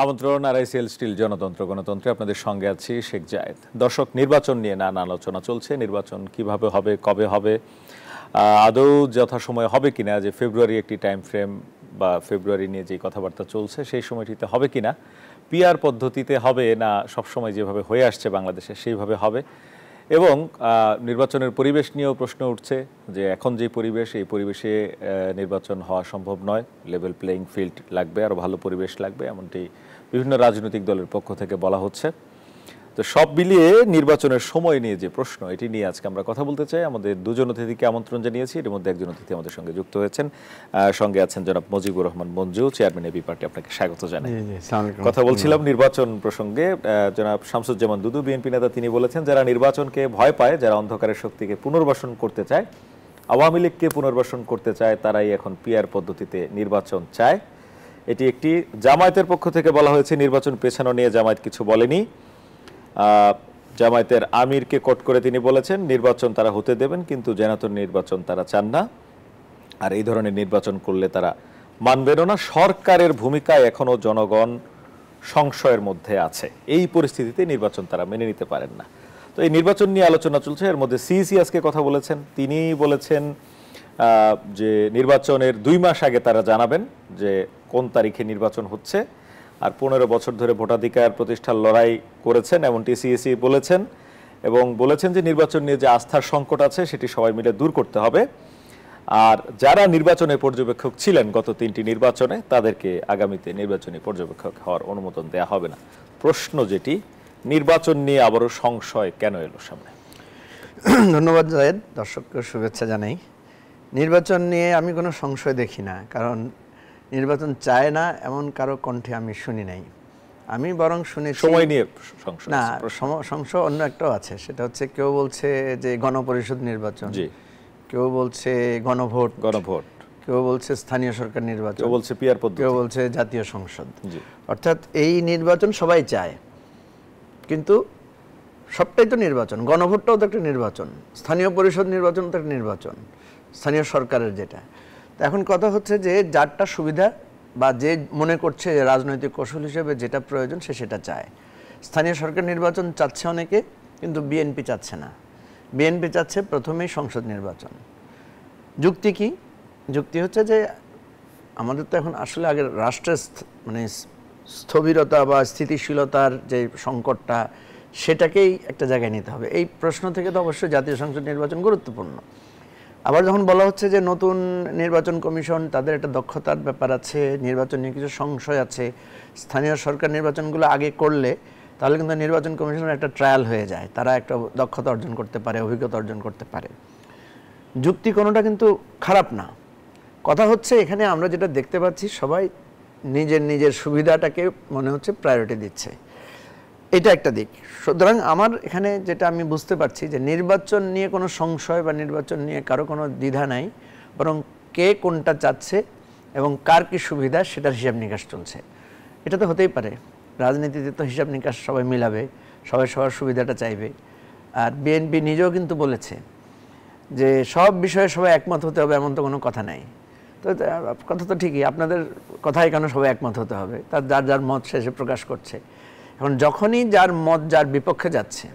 আমন্ত্রণ RICL still জনতন্ত্র গণতন্ত্রে আপনাদের সঙ্গে আছি শেখ জায়েদ। দর্শক, নির্বাচন নিয়ে নানা আলোচনা চলছে। নির্বাচন কিভাবে হবে, কবে হবে, আদৌ যথাসময়ে হবে কিনা, যে ফেব্রুয়ারি একটি টাইম ফ্রেম বা ফেব্রুয়ারি নিয়ে যে কথাবার্তা চলছে সেই সময়টিতে হবে কিনা, পিআর পদ্ধতিতে হবে না সবসময় যেভাবে হয়ে আসছে বাংলাদেশে সেইভাবে হবে, এবং নির্বাচনের পরিবেশ নিয়েও প্রশ্ন উঠছে যে এখন যে পরিবেশ, এই পরিবেশে নির্বাচন হওয়া সম্ভব নয়, লেভেল প্লেইং ফিল্ড লাগবে, আরও ভালো পরিবেশ লাগবে, এমনটি বিভিন্ন রাজনৈতিক দলের পক্ষ থেকে বলা হচ্ছে। তো সব মিলিয়ে নির্বাচনের সময় নিয়ে যে প্রশ্ন, এটি নিয়ে আজকে আমরা কথা বলতে চাই। আমাদের দুজন অতিথিকে আমন্ত্রণ জানিয়েছি, এর মধ্যে একজন অতিথি আমাদের সঙ্গে যুক্ত হয়েছেন। সঙ্গে আছেন জনাব Mujibur Rahman Manju, chairman AB party. আপনাকে স্বাগত জানাই। কথা বলছিলাম নির্বাচন প্রসঙ্গে। জনাব শামসুজ্জামান দুদু, বিএনপি নেতা, তিনি বলেছেন যারা নির্বাচনকে ভয় পায়, যারা অন্ধকারের শক্তিকে পুনর্বাসন করতে চায়, আওয়ামী লীগকে পুনর্বাসন করতে চায়, তারাই এখন পিআর পদ্ধতিতে নির্বাচন চায়। এটি একটি জামায়াতের পক্ষ থেকে বলা হয়েছে। নির্বাচন পেছানো নিয়ে জামায়াত কিছু বলেনি। জামায়াতের আমিরকে কোট করে তিনি বলেছেন নির্বাচন তারা হতে দেবেন, কিন্তু জেনাতন নির্বাচন তারা চান না, আর এই ধরনের নির্বাচন করলে তারা মানবেনও না। সরকারের ভূমিকায় এখনো জনগণ সংশয়ের মধ্যে আছে, এই পরিস্থিতিতে নির্বাচন তারা মেনে নিতে পারেন না। তো এই নির্বাচন নিয়ে আলোচনা চলছে। এর মধ্যে সিইসি আজকে কথা বলেছেন। তিনি বলেছেন যে নির্বাচনের 2 মাস আগে তারা জানাবেন যে কোন তারিখে নির্বাচন হচ্ছে, আর 15 বছর ধরে ভোটাধিকার প্রতিষ্ঠার লড়াই করেছেন এমনটি সিইসি বলেছেন, এবং বলেছেন যে নির্বাচন নিয়ে যে আস্থার সংকট আছে সেটি সবাই মিলে দূর করতে হবে। আর যারা নির্বাচনে পর্যবেক্ষক ছিলেন গত 3টি নির্বাচনে, তাদেরকে আগামীতে নির্বাচনী পর্যবেক্ষক হওয়ার অনুমোদন দেয়া হবে না। প্রশ্ন যেটি, নির্বাচন নিয়ে আবারও সংশয় কেন এলো সামনে? ধন্যবাদ জায়েদ, দর্শককে শুভেচ্ছা জানাই। নির্বাচন নিয়ে আমি কোনো সংশয় দেখি না, কারণ নির্বাচন চায় না এমন কারো কণ্ঠে আমি শুনি নাই। আমি বরং শুনেছি সময় নিয়ে সংশয় না, সংশয় অন্য একটাও আছে। সেটা হচ্ছে কেউ বলছে যে গণপরিষদ নির্বাচন, কেউ বলছে গণভোট, কেউ বলছে স্থানীয় সরকার নির্বাচন, কেউ বলছে পিআর পদ্ধতি, কেউ বলছে জাতীয় সংসদ। অর্থাৎ এই নির্বাচন সবাই চায়, কিন্তু সবটাই তো নির্বাচন। গণভোটটাও তো একটা নির্বাচন, স্থানীয় পরিষদ নির্বাচন তো একটা নির্বাচন, স্থানীয় সরকারের যেটা। তো এখন কথা হচ্ছে যে যারটা সুবিধা বা যে মনে করছে যে রাজনৈতিক কৌশল হিসেবে যেটা প্রয়োজন সে সেটা চায়। স্থানীয় সরকার নির্বাচন চাচ্ছে অনেকে, কিন্তু বিএনপি চাচ্ছে না। বিএনপি চাচ্ছে প্রথমেই সংসদ নির্বাচন। যুক্তি কি? যুক্তি হচ্ছে যে আমাদের তো এখন আসলে আগে রাষ্ট্রের মানে স্থবিরতা বা স্থিতিশীলতার যে সংকটটা, সেটাকেই একটা জায়গায় নিতে হবে। এই প্রশ্ন থেকে তো অবশ্যই জাতীয় সংসদ নির্বাচন গুরুত্বপূর্ণ। আবার যখন বলা হচ্ছে যে নতুন নির্বাচন কমিশন, তাদের একটা দক্ষতার ব্যাপার আছে, নির্বাচন নিয়ে কিছু সংশয় আছে, স্থানীয় সরকার নির্বাচনগুলো আগে করলে তাহলে কিন্তু নির্বাচন কমিশনের একটা ট্রায়াল হয়ে যায়, তারা একটা দক্ষতা অর্জন করতে পারে, অভিজ্ঞতা অর্জন করতে পারে। যুক্তি কোনোটা কিন্তু খারাপ না। কথা হচ্ছে এখানে আমরা যেটা দেখতে পাচ্ছি, সবাই নিজের নিজের সুবিধাটাকে মনে হচ্ছে প্রায়োরিটি দিচ্ছে, এটা একটা দিক। সুতরাং আমার এখানে যেটা আমি বুঝতে পারছি যে নির্বাচন নিয়ে কোনো সংশয় বা নির্বাচন নিয়ে কারো কোনো দ্বিধা নাই, বরং কে কোনটা চাচ্ছে এবং কার কি সুবিধা সেটার হিসাব নিকাশ চলছে। এটা তো হতেই পারে, রাজনীতিতে তো হিসাব নিকাশ সবাই মিলাবে, সবাই সবার সুবিধাটা চাইবে। আর বিএনপি নিজেও কিন্তু বলেছে যে সব বিষয়ে সবাই একমত হতে হবে, এমন তো কোনো কথা নাই। তো কথা তো ঠিকই, আপনাদের কথাই কেন সবাই একমত হতে হবে? তার যার যার মত শেষে প্রকাশ করছে। এখন যখনই যার মত যার বিপক্ষে যাচ্ছে,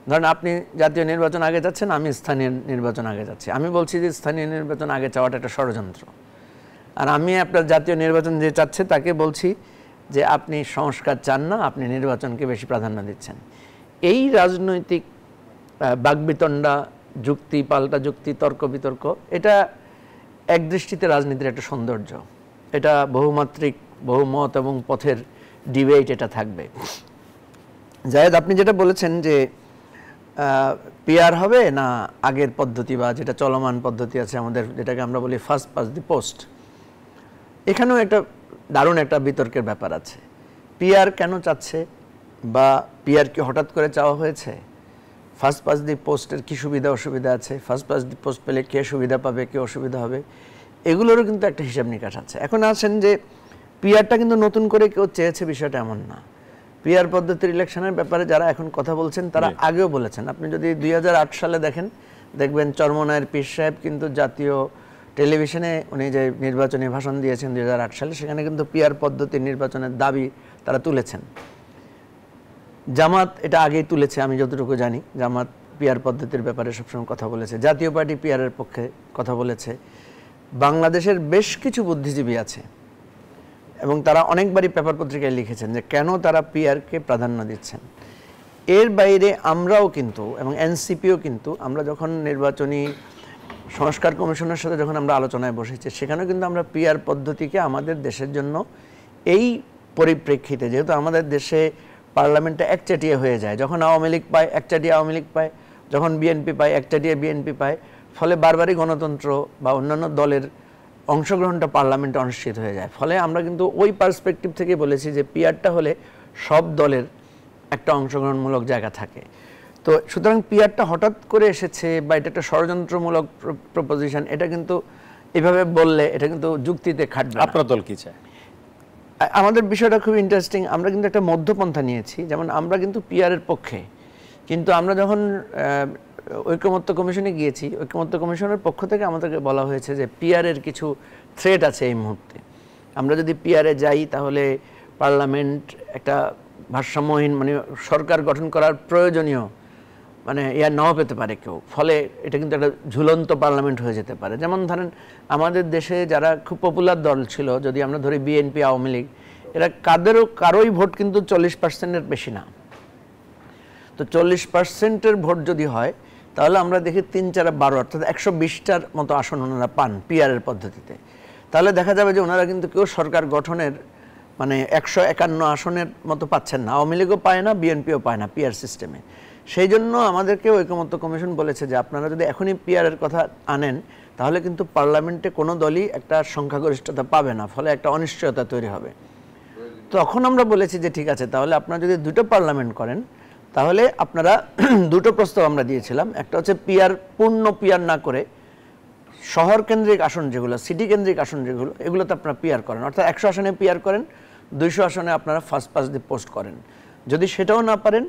ধরেন আপনি জাতীয় নির্বাচন আগে যাচ্ছেন, আমি স্থানীয় নির্বাচন আগে যাচ্ছি, আমি বলছি যে স্থানীয় নির্বাচন আগে চাওয়াটা একটা ষড়যন্ত্র, আর আমি আপনার জাতীয় নির্বাচন যে চাচ্ছে তাকে বলছি যে আপনি সংস্কার চান না, আপনি নির্বাচনকে বেশি প্রাধান্য দিচ্ছেন। এই রাজনৈতিক বাকবিতণ্ডা, যুক্তি পাল্টা যুক্তি, তর্ক বিতর্ক, এটা একদৃষ্টিতে রাজনীতির একটা সৌন্দর্য। এটা বহুমাত্রিক, বহুমত এবং পথের ডিবেট এটা থাকবে। জায়েদ, আপনি যেটা বলেছেন যে পিআর হবে না আগের পদ্ধতি বা যেটা চলমান পদ্ধতি আছে আমাদের, যেটাকে আমরা বলি ফার্স্ট পাস দি পোস্ট, এখানেও একটা দারুণ একটা বিতর্কের ব্যাপার আছে। পিআর কেন চাচ্ছে, বা পিআর কি হঠাৎ করে চাওয়া হয়েছে? ফার্স্ট পাস দি পোস্টের কী সুবিধা অসুবিধা আছে? ফার্স্ট পাস দি পোস্ট পেলে কে সুবিধা পাবে, কে অসুবিধা হবে, এগুলোরও কিন্তু একটা হিসাব নিকাশ আছে। এখন আসেন যে পিআরটা কিন্তু নতুন করে কেউ চেয়েছে বিষয়টা এমন না। পিআর পদ্ধতির ইলেকশনের ব্যাপারে যারা এখন কথা বলছেন তারা আগেও বলেছেন। আপনি যদি 2008 সালে দেখেন, দেখবেন চরমনায়ের পীর সাহেব কিন্তু জাতীয় টেলিভিশনে উনি যে নির্বাচনী ভাষণ দিয়েছেন 2008 সালে, সেখানে কিন্তু পিআর পদ্ধতির নির্বাচনের দাবি তারা তুলেছেন। জামাত এটা আগেই তুলেছে, আমি যতটুকু জানি। জামাত পিআর পদ্ধতির ব্যাপারে সবসময় কথা বলেছে। জাতীয় পার্টি পিআরের পক্ষে কথা বলেছে। বাংলাদেশের বেশ কিছু বুদ্ধিজীবী আছে এবং তারা অনেকবারই পেপার পত্রিকায় লিখেছেন যে কেন তারা পিআরকে প্রাধান্য দিচ্ছেন। এর বাইরে আমরাও কিন্তু এবং এনসিপিও কিন্তু, আমরা যখন নির্বাচনী সংস্কার কমিশনের সাথে যখন আমরা আলোচনায় বসেছি, সেখানেও কিন্তু আমরা পিআর পদ্ধতিকে আমাদের দেশের জন্য এই পরিপ্রেক্ষিতে, যেহেতু আমাদের দেশে পার্লামেন্টটা একচাটিয়া হয়ে যায়, যখন আওয়ামী লীগ পায় একচাটিয়া আওয়ামী লীগ পায়, যখন বিএনপি পায় একচাটিয়া বিএনপি পায়, ফলে বারবারই গণতন্ত্র বা অন্যান্য দলের অংশগ্রহণটা পার্লামেন্টে অনিশ্চিত হয়ে যায়। ফলে আমরা কিন্তু ওই পার্সপেক্টিভ থেকে বলেছি যে পিআরটা হলে সব দলের একটা অংশগ্রহণমূলক জায়গা থাকে। তো সুতরাং পিআরটা হঠাৎ করে এসেছে বা এটা একটা ষড়যন্ত্রমূলক প্রপোজিশন, এটা কিন্তু এভাবে বললে এটা কিন্তু যুক্তিতে খাটবে না। আপনার দল কি চায়? আমাদের বিষয়টা খুব ইন্টারেস্টিং। আমরা কিন্তু একটা মধ্যপন্থা নিয়েছি। যেমন আমরা কিন্তু পিআরের পক্ষে, কিন্তু আমরা যখন ঐকমত্য কমিশনে গিয়েছি, ঐকমত্য কমিশনের পক্ষ থেকে আমাদেরকে বলা হয়েছে যে পিআরের কিছু থ্রেট আছে এই মুহূর্তে। আমরা যদি পিআরে যাই তাহলে পার্লামেন্ট একটা ভারসাম্যহীন, মানে সরকার গঠন করার প্রয়োজনীয় মানে নাও পেতে পারে কেউ। ফলে এটা কিন্তু একটা ঝুলন্ত পার্লামেন্ট হয়ে যেতে পারে। যেমন ধরেন আমাদের দেশে যারা খুব পপুলার দল ছিল, যদি আমরা ধরি বিএনপি, আওয়ামী লীগ, এরা কারোই ভোট কিন্তু 40%-এর বেশি না। তো 40%-এর ভোট যদি হয় তাহলে আমরা দেখি 3-4-12 অর্থাৎ 120টার মতো আসন ওনারা পান পিআরের পদ্ধতিতে। তাহলে দেখা যাবে যে ওনারা কিন্তু কেউ সরকার গঠনের মানে 151 আসনের মতো পাচ্ছেন না। আওয়ামী লীগও পায় না, বিএনপিও পায় না পিআর সিস্টেমে। সেই জন্য আমাদেরকে ঐকমত্য কমিশন বলেছে যে আপনারা যদি এখনই পিআরের কথা আনেন তাহলে কিন্তু পার্লামেন্টে কোনো দলই একটা সংখ্যাগরিষ্ঠতা পাবে না, ফলে একটা অনিশ্চয়তা তৈরি হবে। তখন আমরা বলেছি যে ঠিক আছে, তাহলে আপনারা যদি দুটো পার্লামেন্ট করেন তাহলে আপনারা দুটো প্রস্তাব আমরা দিয়েছিলাম। একটা হচ্ছে পিআর, পূর্ণ পিআর না করে শহর কেন্দ্রিক আসন যেগুলো, সিটি কেন্দ্রিক আসন যেগুলো, এগুলোতে আপনারা পিআর করেন, অর্থাৎ 100 আসনে পিআর করেন, 200 আসনে আপনারা ফার্স্ট পাস দি পোস্ট করেন। যদি সেটাও না পারেন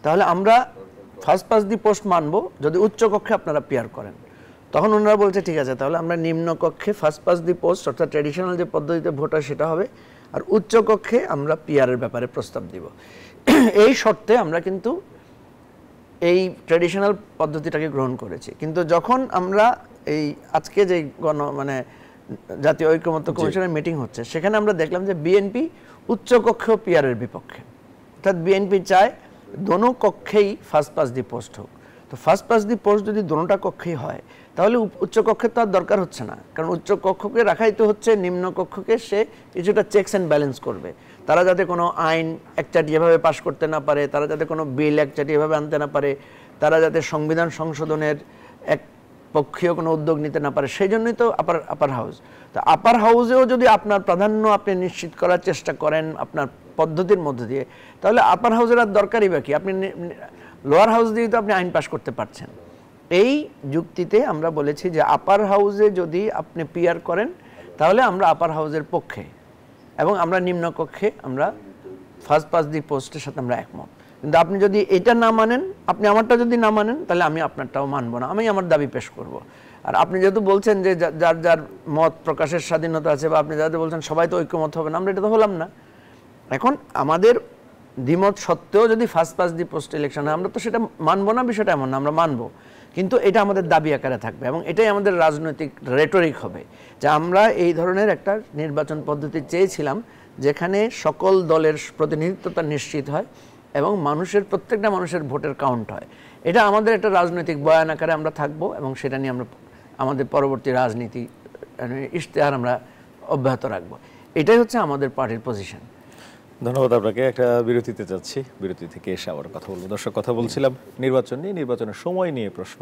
তাহলে আমরা ফার্স্ট পাস দি পোস্ট মানবো যদি উচ্চ কক্ষে আপনারা পিআর করেন। তখন ওনারা বলছে ঠিক আছে, তাহলে আমরা নিম্ন কক্ষে ফার্স্ট পাস দি পোস্ট অর্থাৎ ট্র্যাডিশনাল যে পদ্ধতিতে ভোট হয় সেটা হবে, আর উচ্চ কক্ষে আমরা পিআরের ব্যাপারে প্রস্তাব দিব। এই শর্তে আমরা কিন্তু এই ট্র্যাডিশনাল পদ্ধতিটাকে গ্রহণ করেছি। কিন্তু যখন আমরা এই আজকে যে জাতীয় ঐকমত্য কমিশনের মিটিং হচ্ছে, সেখানে আমরা দেখলাম যে বিএনপি উচ্চ কক্ষেও পিআরের বিপক্ষে। অর্থাৎ বিএনপি চায় দোনো কক্ষেই ফার্স্ট পাস দি পোস্ট হোক। তো ফার্স্ট পাস দি পোস্ট যদি দোনোটা কক্ষেই হয় তাহলে উচ্চ কক্ষের তো আর দরকার হচ্ছে না, কারণ উচ্চ কক্ষকে রাখাই তো হচ্ছে নিম্ন কক্ষকে সে কিছুটা চেকস অ্যান্ড ব্যালেন্স করবে। তারা যাতে কোনো আইন একচাটিয়াভাবে পাশ করতে না পারে, তারা যাতে কোনো বিল একচাটিয়াভাবে আনতে না পারে, তারা যাতে সংবিধান সংশোধনের এক পক্ষীয় কোনো উদ্যোগ নিতে না পারে, সেই জন্যই তো আপার হাউস। তো আপার হাউসেও যদি আপনার প্রাধান্য আপনি নিশ্চিত করার চেষ্টা করেন আপনার পদ্ধতির মধ্য দিয়ে, তাহলে আপার হাউসের আর দরকারই বাকি, আপনি লোয়ার হাউস দিয়ে তো আপনি আইন পাশ করতে পারছেন। এই যুক্তিতে আমরা বলেছি যে আপার হাউসে যদি আপনি পিআর করেন তাহলে আমরা আপার হাউসের পক্ষে, এবং আমরা নিম্ন কক্ষে আমরা ফার্স্ট পাস দি পোস্টের সাথে আমরা একমত। কিন্তু আপনি যদি এটা না মানেন, আপনি আমারটা যদি না মানেন, তাহলে আমি আপনারটাও মানবো না, আমি আমার দাবি পেশ করব। আর আপনি যেহেতু বলছেন যে যার যার মত প্রকাশের স্বাধীনতা আছে, বা আপনি যাদের বলছেন সবাই তো ঐক্যমত হবে না, আমরা এটা তো হলাম না। এখন আমাদের দ্বিমত সত্ত্বেও যদি first pass the post election হয়, আমরা তো সেটা মানবো না, বিষয়টা এমন না, আমরা মানবো, কিন্তু এটা আমাদের দাবি আকারে থাকবে, এবং এটাই আমাদের রাজনৈতিক রেটরিক হবে যে আমরা এই ধরনের একটা নির্বাচন পদ্ধতি চেয়েছিলাম যেখানে সকল দলের প্রতিনিধিত্বতা নিশ্চিত হয় এবং প্রত্যেকটা মানুষের ভোটের কাউন্ট হয়। এটা আমাদের একটা রাজনৈতিক বয়ান আকারে আমরা থাকবো, এবং সেটা নিয়ে আমরা আমাদের পরবর্তী রাজনীতি ইশতেহার আমরা অব্যাহত রাখবো। এটাই হচ্ছে আমাদের পার্টির পজিশন। ধন্যবাদ আপনাকে। একটা বিরতিতে যাচ্ছি, বিরতি থেকে এসে আবার কথা বলবো। দর্শক, কথা বলছিলাম নির্বাচন নিয়ে, নির্বাচনের সময় নিয়ে প্রশ্ন।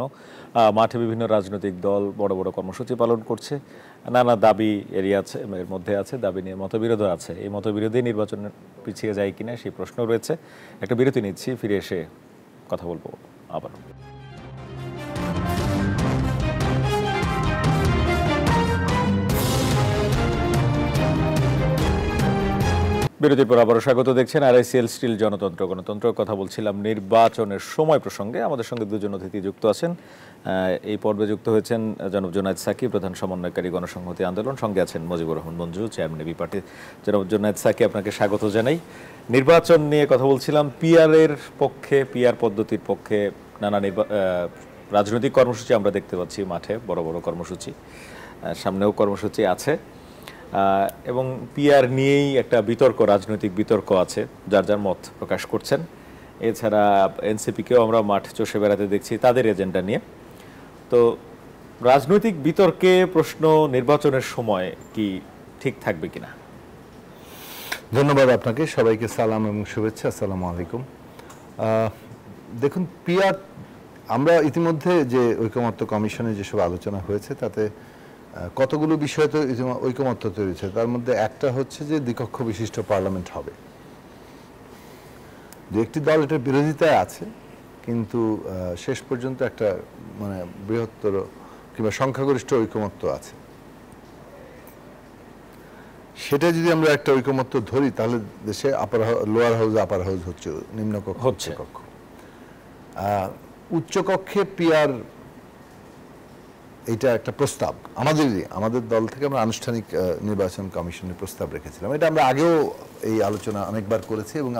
মাঠে বিভিন্ন রাজনৈতিক দল বড় বড় কর্মসূচি পালন করছে, নানা দাবি এর মধ্যে আছে, দাবি নিয়ে মতবিরোধ আছে। এই মতবিরোধে নির্বাচন পিছিয়ে যায় কিনা সেই প্রশ্ন রয়েছে। একটা বিরতি নিচ্ছি, ফিরে এসে কথা বলবো আবার। বিরতির পর আবারও স্বাগত দেখছেন আরআইসিএল স্টিল জনতন্ত্র গণতন্ত্র। কথা বলছিলাম নির্বাচনের সময় প্রসঙ্গে। আমাদের সঙ্গে দুজন অতিথি যুক্ত আছেন। এই পর্বে যুক্ত হয়েছেন জনাব জুনায়েদ সাকি, প্রধান সমন্বয়কারী গণসংহতি আন্দোলন। সঙ্গে আছেন Mujibur Rahman Manju, chairman AB party. জনাব জুনায়েদ সাকি, আপনাকে স্বাগত জানাই। নির্বাচন নিয়ে কথা বলছিলাম। পিআরের পক্ষে, পিআর পদ্ধতির পক্ষে নানা রাজনৈতিক কর্মসূচি আমরা দেখতে পাচ্ছি মাঠে, বড় বড় কর্মসূচি, সামনেও কর্মসূচি আছে। এবং পিআর নিয়েই একটা বিতর্ক, রাজনৈতিক বিতর্ক আছে, যার যার মত প্রকাশ করছেন। এছাড়া এনসিপিকেও আমরা মাঠ চষে বেড়াতে দেখছি তাদের এজেন্ডা নিয়ে। তো রাজনৈতিক বিতর্কে প্রশ্ন নির্বাচনের সময় কি ঠিক থাকবে কিনা? ধন্যবাদ আপনাকে, সবাইকে সালাম এবং শুভেচ্ছা। আসসালামু আলাইকুম। দেখুন, পিআর আমরা ইতিমধ্যে যে ঐকমত্য কমিশনে যেসব আলোচনা হয়েছে তাতে কতগুলো বিষয় তো ঐকমত্য তৈরি হয়েছে। তার মধ্যে একটা হচ্ছে যে দ্বিকক্ষ বিশিষ্ট পার্লামেন্ট হবে। দু একটি দল এটার বিরোধিতায় আছে, কিন্তু শেষ পর্যন্ত একটা মানে বৃহত্তর কিংবা সংখ্যাগরিষ্ঠ ঐকমত্য আছে। সেটা যদি আমরা একটা ঐকমত্য ধরি তাহলে দেশে লোয়ার হাউস আপার হাউস হচ্ছে, নিম্নকক্ষ উচ্চকক্ষ। উচ্চকক্ষে পিআর এটা একটা প্রস্তাব আমাদের দল থেকে আমরা আনুষ্ঠানিক নির্বাচন কমিশনের প্রস্তাব রেখেছিলাম। এটা আমরা আগেও এই আলোচনা অনেকবার করেছি এবং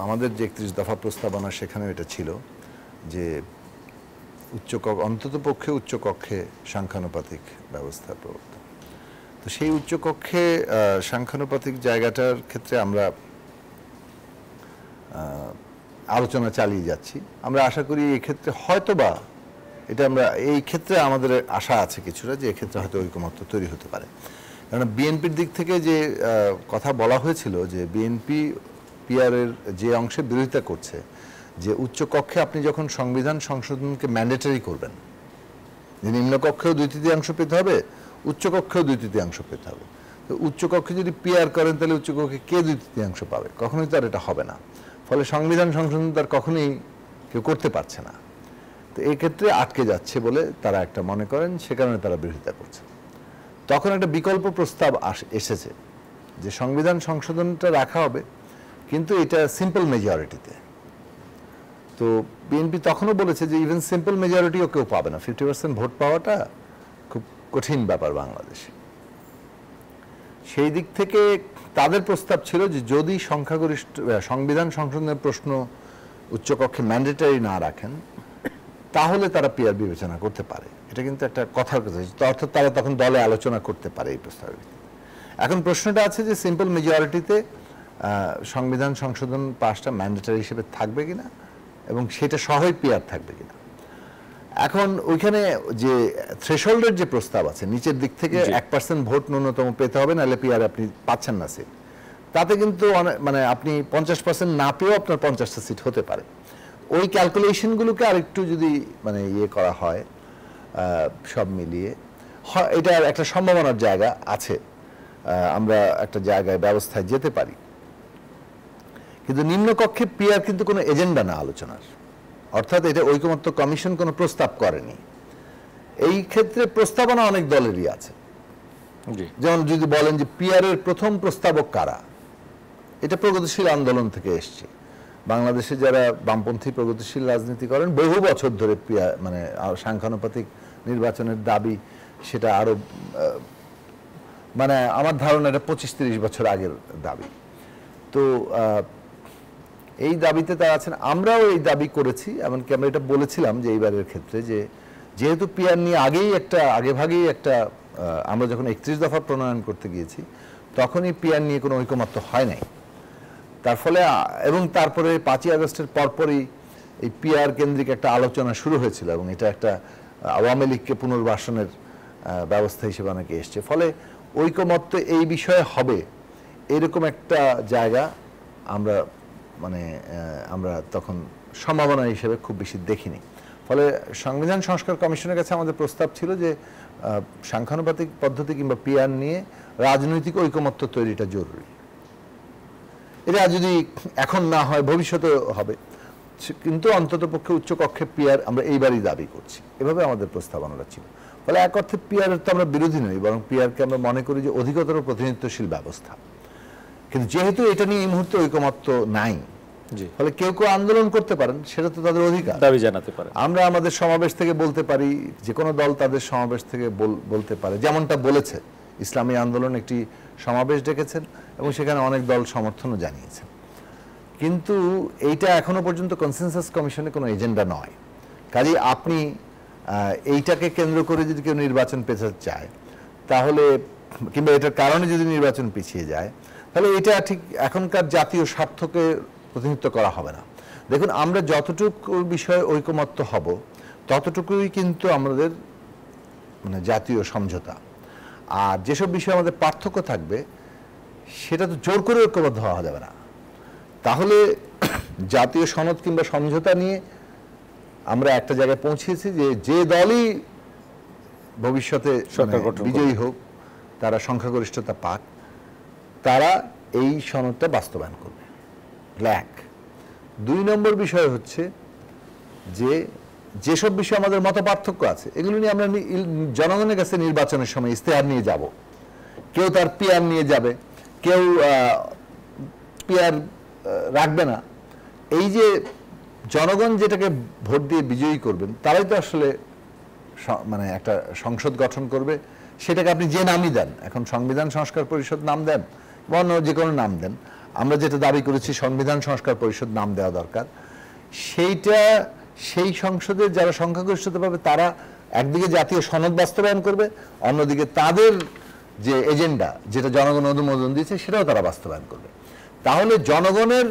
আমাদের যে 31 দফা প্রস্তাবনা সেখানেও এটা ছিল যে অন্তত পক্ষে উচ্চকক্ষে সাংখ্যানুপাতিক ব্যবস্থার প্রবর্তন। তো সেই উচ্চকক্ষে সাংখ্যানুপাতিক জায়গাটার ক্ষেত্রে আমরা আলোচনা চালিয়ে যাচ্ছি। আমরা আশা করি এই ক্ষেত্রে হয়তোবা এই ক্ষেত্রে আমাদের আশা আছে কিছুটা যে এক্ষেত্রে হয়তো ঐকমত্য তৈরি হতে পারে। কারণ বিএনপির দিক থেকে যে কথা বলা হয়েছিল যে বিএনপি পিআরের যে অংশে বিরোধিতা করছে যে উচ্চকক্ষে আপনি যখন সংবিধান সংশোধনকে ম্যান্ডেটরি করবেন, যে নিম্নকক্ষেও 2/3 পেতে হবে, উচ্চকক্ষেও 2/3 পেতে হবে। তো উচ্চকক্ষে যদি পিআর করেন তাহলে উচ্চকক্ষে কে 2/3 পাবে? কখনোই তো আর এটা হবে না। ফলে সংবিধান সংশোধন তার কখনোই কেউ করতে পারছে না। তো এই ক্ষেত্রে আটকে যাচ্ছে বলে তারা একটা মনে করেন, সে কারণে তারা বিরোধিতা করছে। তখন একটা বিকল্প প্রস্তাব এসেছে যে সংবিধান সংশোধনটা রাখা হবে, কিন্তু এটা সিম্পল মেজরিটিতে। তো বিএনপি তখনও বলেছে যে ইভেন সিম্পল মেজরিটিও কেউ পাবে না, 50% ভোট পাওয়াটা খুব কঠিন ব্যাপার বাংলাদেশে। সেই দিক থেকে তাদের প্রস্তাব ছিল যে যদি সংখ্যাগরিষ্ঠ সংবিধান সংশোধনের প্রশ্ন উচ্চকক্ষে ম্যান্ডেটরি না রাখেন তাহলে তারা পিআর বিবেচনা করতে পারে। এটা কিন্তু একটা কথার কথা, অর্থাৎ তারা তখন দলে আলোচনা করতে পারে এই প্রস্তাবের। এখন প্রশ্নটা আছে যে সিম্পল মেজরিটিতে সংবিধান সংশোধন পাসটা ম্যান্ডেটরি হিসেবে থাকবে কিনা এবং সেটা সহই পিআর থাকবে কিনা। এখন ওইখানে যে থ্রেশহোল্ডের যে প্রস্তাব আছে, নিচের দিক থেকে 1% ভোট ন্যূনতম পেতে হবে, নাহলে পিআর আপনি পাচ্ছেন না সিট। তাতে কিন্তু মানে আপনি 50% না পেয়েও আপনার 50টা সিট হতে পারে। ওই ক্যালকুলেশনগুলোকে আরেকটু যদি মানে করা হয় সব মিলিয়ে, এটার একটা সম্ভাবনার জায়গা আছে, আমরা একটা জায়গায় ব্যবস্থায় যেতে পারি। কিন্তু নিম্নকক্ষে পিআর কিন্তু কোনো এজেন্ডা না আলোচনার, অর্থাৎ এটা ঐকমত্য কমিশন কোনো প্রস্তাব করেনি। এই ক্ষেত্রে প্রস্তাবনা অনেক দলেরই আছে। যেমন যদি বলেন যে পিআরের প্রথম প্রস্তাবক কারা, এটা প্রগতিশীল আন্দোলন থেকে এসছে। বাংলাদেশে যারা বামপন্থী প্রগতিশীল রাজনীতি করেন বহু বছর ধরে মানে সাংখ্যানুপাতিক নির্বাচনের দাবি, সেটা আরো মানে আমার ধারণা এটা 25-30 বছর আগের দাবি। তো এই দাবিতে তারা আছেন, আমরাও এই দাবি করেছি। এমনকি আমরা এটা বলেছিলাম যে এইবারের ক্ষেত্রে যে যেহেতু পিআর নিয়ে আগেভাগেই একটা আমরা যখন 31 দফা প্রণয়ন করতে গিয়েছি তখনই পিআর নিয়ে কোনো ঐকমত্য হয় নাই। তার ফলে এবং তারপরে 5ই আগস্টের পরপরই এই পিআর কেন্দ্রিক একটা আলোচনা শুরু হয়েছিল এবং এটা একটা আওয়ামী লীগকে পুনর্বাসনের ব্যবস্থা হিসেবে অনেকে এসছে। ফলে ঐকমত্য এই বিষয়ে হবে এরকম একটা জায়গা আমরা তখন সম্ভাবনা হিসেবে খুব বেশি দেখিনি। ফলে সংবিধান সংস্কার কমিশনের কাছে আমাদের প্রস্তাব ছিল যে সাংখ্যানুপাতিক পদ্ধতি কিংবা পিআর নিয়ে রাজনৈতিক ঐকমত্য তৈরিটা জরুরি। এটা যদি এখন না হয় ভবিষ্যতে হবে, কিন্তু অন্ততপক্ষে উচ্চকক্ষে পিআর আমরা এইবারই দাবি করছি, এভাবে আমাদের প্রস্তাবনাটা ছিল। ফলে এক অর্থে পিআরের তো আমরা বিরোধী নই, বরং পিআরকে আমরা মনে করি যে অধিকতর প্রতিনিধিত্বশীল ব্যবস্থা। কিন্তু যেহেতু এটা নিয়ে এই মুহূর্তে ঐকমত্য নাই, জি, ফলে কেউ কেউ আন্দোলন করতে পারেন, সেটা তো তাদের অধিকার, দাবি জানাতে পারে। আমরা আমাদের সমাবেশ থেকে বলতে পারি, যে কোনো দল তাদের সমাবেশ থেকে বলতে পারে, যেমনটা বলেছে ইসলামী আন্দোলন একটি সমাবেশ ডেকেছেন এবং সেখানে অনেক দল সমর্থনও জানিয়েছেন। কিন্তু এইটা এখনো পর্যন্ত কনসেনসাস কমিশনে কোনো এজেন্ডা নয়। কাজেই আপনি এইটাকে কেন্দ্র করে যদি কেউ নির্বাচন পেছাতে চায়, তাহলে কিংবা এটার কারণে যদি নির্বাচন পিছিয়ে যায়, তাহলে এটা ঠিক এখনকার জাতীয় স্বার্থকে প্রতিনিধিত্ব করা হবে না। দেখুন, আমরা যতটুকু বিষয়ে ঐকমত্য হব ততটুকুই কিন্তু আমাদের মানে জাতীয় সমঝোতা। আর যেসব বিষয়ে আমাদের পার্থক্য থাকবে সেটা তো জোর করে ঐক্যবদ্ধ হওয়া যাবে না। তাহলে জাতীয় সনদ কিংবা সমঝোতা নিয়ে আমরা একটা জায়গায় পৌঁছেছি যে দলই ভবিষ্যতে বিজয়ী হোক, তারা সংখ্যাগরিষ্ঠতা পাক, তারা এই সনদটা বাস্তবায়ন করবে। এক। 2 নম্বর বিষয় হচ্ছে যেসব বিষয়ে আমাদের মত পার্থক্য আছে, এগুলো নিয়ে আমরা জনগণের কাছে নির্বাচনের সময় ইস্তেহার নিয়ে যাব। কেউ তার পিআর নিয়ে যাবে, কেউ পিআর রাখবে না। এই যে জনগণ যেটাকে ভোট দিয়ে বিজয়ী করবেন, তারাই তো আসলে মানে একটা সংসদ গঠন করবে। সেটাকে আপনি যে নামই দেন, এখন সংবিধান সংস্কার পরিষদ নাম দেন বা অন্য যে কোনো নাম দেন, আমরা যেটা দাবি করেছি সংবিধান সংস্কার পরিষদ নাম দেওয়া দরকার। সেই সংসদের যারা সংখ্যাগরিষ্ঠতা পাবে তারা একদিকে জাতীয় সনদ বাস্তবায়ন করবে, অন্যদিকে তাদের যে এজেন্ডা, যেটা জনগণ অনুমোদন দিয়েছে, সেটাও তারা বাস্তবায়ন করবে। তাহলে জনগণের